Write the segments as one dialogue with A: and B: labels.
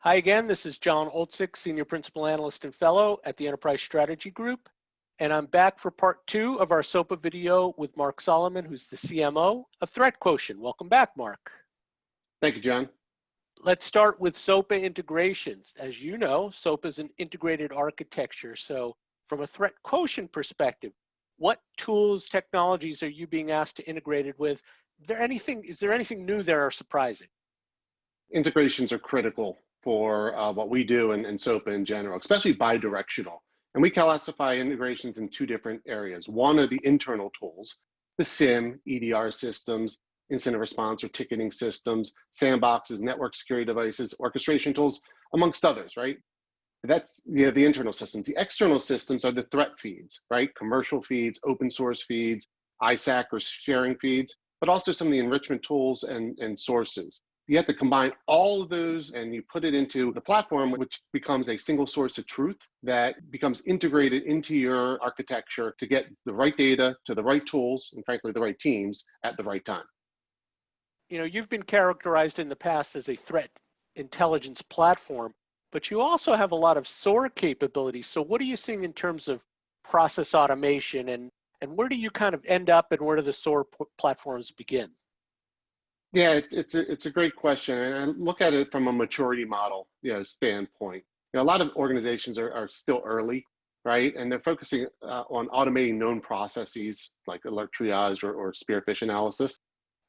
A: Hi again, this is John Oltsik, Senior Principal Analyst and Fellow at the Enterprise Strategy Group. And I'm back for part 2 of our SOAPA video with Marc Solomon, who's the CMO of ThreatQuotient. Welcome back, Marc.
B: Thank you, John.
A: Let's start with SOAPA integrations. As you know, SOAPA is an integrated architecture. So from a ThreatQuotient perspective, what tools, technologies are you being asked to integrate it with? Is there anything new there or surprising?
B: Integrations are critical for what we do and SOAPA in general, especially bidirectional. And we classify integrations in 2 different areas. One are the internal tools, the SIM, EDR systems, incident response or ticketing systems, sandboxes, network security devices, orchestration tools, amongst others, right? That's the internal systems. The external systems are the threat feeds, right? Commercial feeds, open source feeds, ISAC or sharing feeds, but also some of the enrichment tools and sources. You have to combine all of those and you put it into the platform, which becomes a single source of truth that becomes integrated into your architecture to get the right data to the right tools and frankly, the right teams at the right time.
A: You know, you've been characterized in the past as a threat intelligence platform, but you also have a lot of SOAR capabilities. So what are you seeing in terms of process automation and where do you kind of end up and where do the SOAR platforms begin?
B: Yeah, it's a great question, and I look at it from a maturity model, standpoint. A lot of organizations are still early, right? And they're focusing on automating known processes like alert triage or spearfish analysis.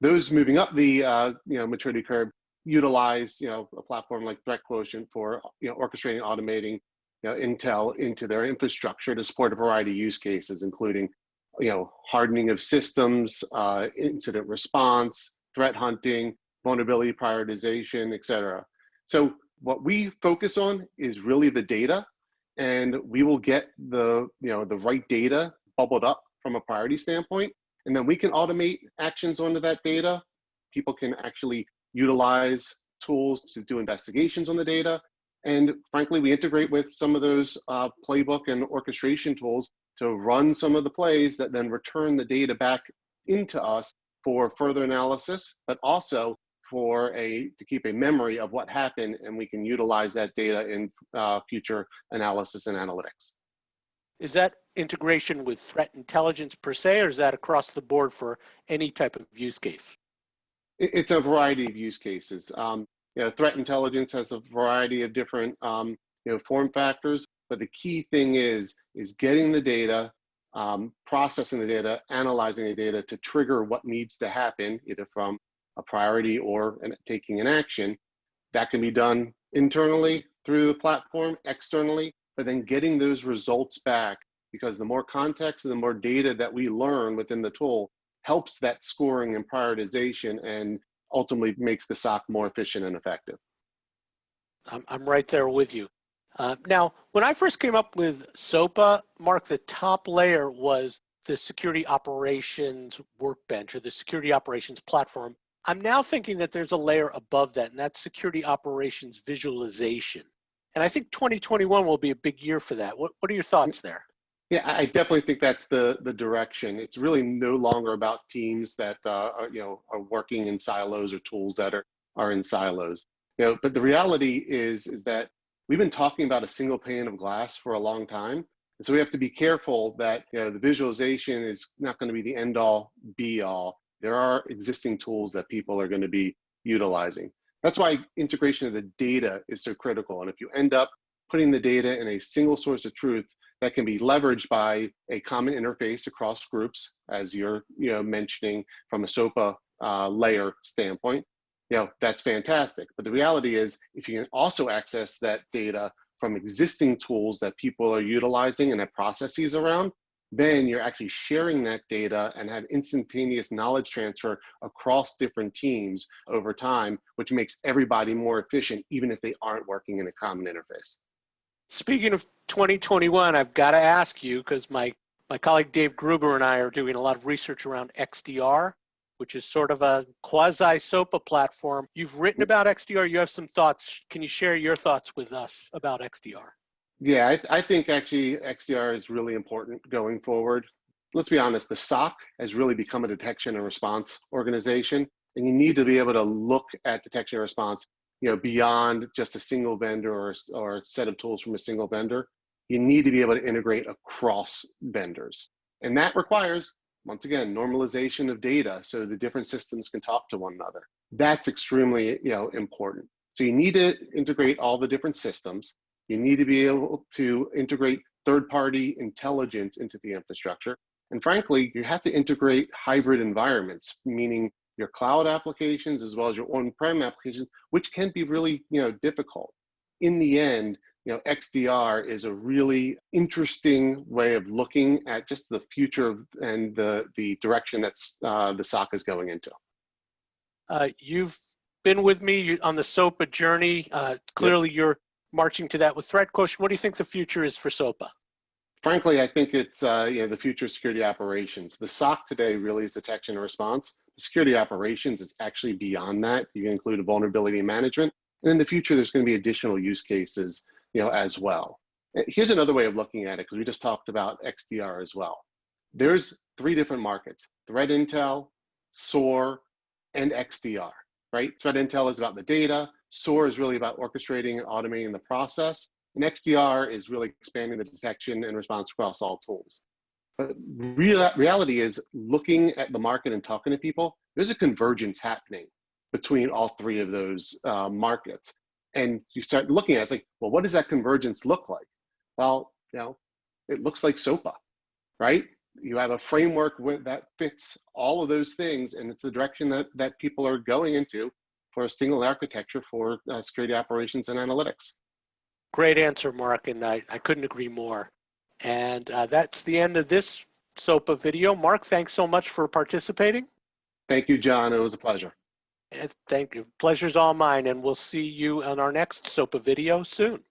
B: Those moving up the maturity curve utilize a platform like ThreatQuotient for orchestrating, automating intel into their infrastructure to support a variety of use cases, including hardening of systems, incident response, threat hunting, vulnerability prioritization, et cetera. So what we focus on is really the data, and we will get the right data bubbled up from a priority standpoint, and then we can automate actions onto that data. People can actually utilize tools to do investigations on the data, and frankly, we integrate with some of those playbook and orchestration tools to run some of the plays that then return the data back into us for further analysis, but also to keep a memory of what happened, and we can utilize that data in future analysis and analytics.
A: Is that integration with threat intelligence per se, or is that across the board for any type of use case?
B: It's a variety of use cases. Threat intelligence has a variety of different form factors, but the key thing is getting the data, processing the data, analyzing the data to trigger what needs to happen, either from a priority or taking an action. That can be done internally through the platform, externally, but then getting those results back, because the more context and the more data that we learn within the tool helps that scoring and prioritization and ultimately makes the SOC more efficient and effective.
A: I'm right there with you. Now, when I first came up with SOAPA, Marc, the top layer was the security operations workbench or the security operations platform. I'm now thinking that there's a layer above that, and that's security operations visualization. And I think 2021 will be a big year for that. What are your thoughts there?
B: Yeah, I definitely think that's the direction. It's really no longer about teams that are working in silos or tools that are in silos. But the reality is that we've been talking about a single pane of glass for a long time. And so we have to be careful that the visualization is not going to be the end all be all. There are existing tools that people are going to be utilizing. That's why integration of the data is so critical. And if you end up putting the data in a single source of truth that can be leveraged by a common interface across groups, as you're mentioning from a SOAPA layer standpoint, that's fantastic. But the reality is, if you can also access that data from existing tools that people are utilizing and have processes around, then you're actually sharing that data and have instantaneous knowledge transfer across different teams over time, which makes everybody more efficient, even if they aren't working in a common interface.
A: Speaking of 2021, I've got to ask you, because my colleague Dave Gruber and I are doing a lot of research around XDR, which is sort of a quasi-SOAPA platform. You've written about XDR. You have some thoughts. Can you share your thoughts with us about XDR?
B: Yeah, I think actually XDR is really important going forward. Let's be honest, the SOC has really become a detection and response organization, and you need to be able to look at detection and response beyond just a single vendor or a set of tools from a single vendor. You need to be able to integrate across vendors. And that requires, once again, normalization of data so the different systems can talk to one another. That's extremely important. So you need to integrate all the different systems. You need to be able to integrate third-party intelligence into the infrastructure. And frankly, you have to integrate hybrid environments, meaning your cloud applications as well as your on-prem applications, which can be really difficult. In the end, XDR is a really interesting way of looking at just the future and the direction that's the SOC is going into.
A: You've been with me on the SOAPA journey. Clearly, you're marching to that with ThreatQuotient. What do you think the future is for SOAPA?
B: Frankly, I think it's the future of security operations. The SOC today really is detection and response. The security operations is actually beyond that. You can include vulnerability management. And in the future, there's going to be additional use cases as well. Here's another way of looking at it, because we just talked about XDR as well. There's 3 different markets: threat intel, SOAR, and XDR, right? Threat intel is about the data. SOAR is really about orchestrating and automating the process. And XDR is really expanding the detection and response across all tools. But reality is, looking at the market and talking to people, there's a convergence happening between all 3 of those markets. And you start looking at it, it's like, well, what does that convergence look like? Well, it looks like SOAPA, right? You have a framework that fits all of those things, and it's the direction that people are going into for a single architecture for security operations and analytics.
A: Great answer, Mark, and I couldn't agree more. And that's the end of this SOAPA video. Mark, thanks so much for participating.
B: Thank you, John. It was a pleasure.
A: Thank you. Pleasure's all mine, and we'll see you on our next SOAPA video soon.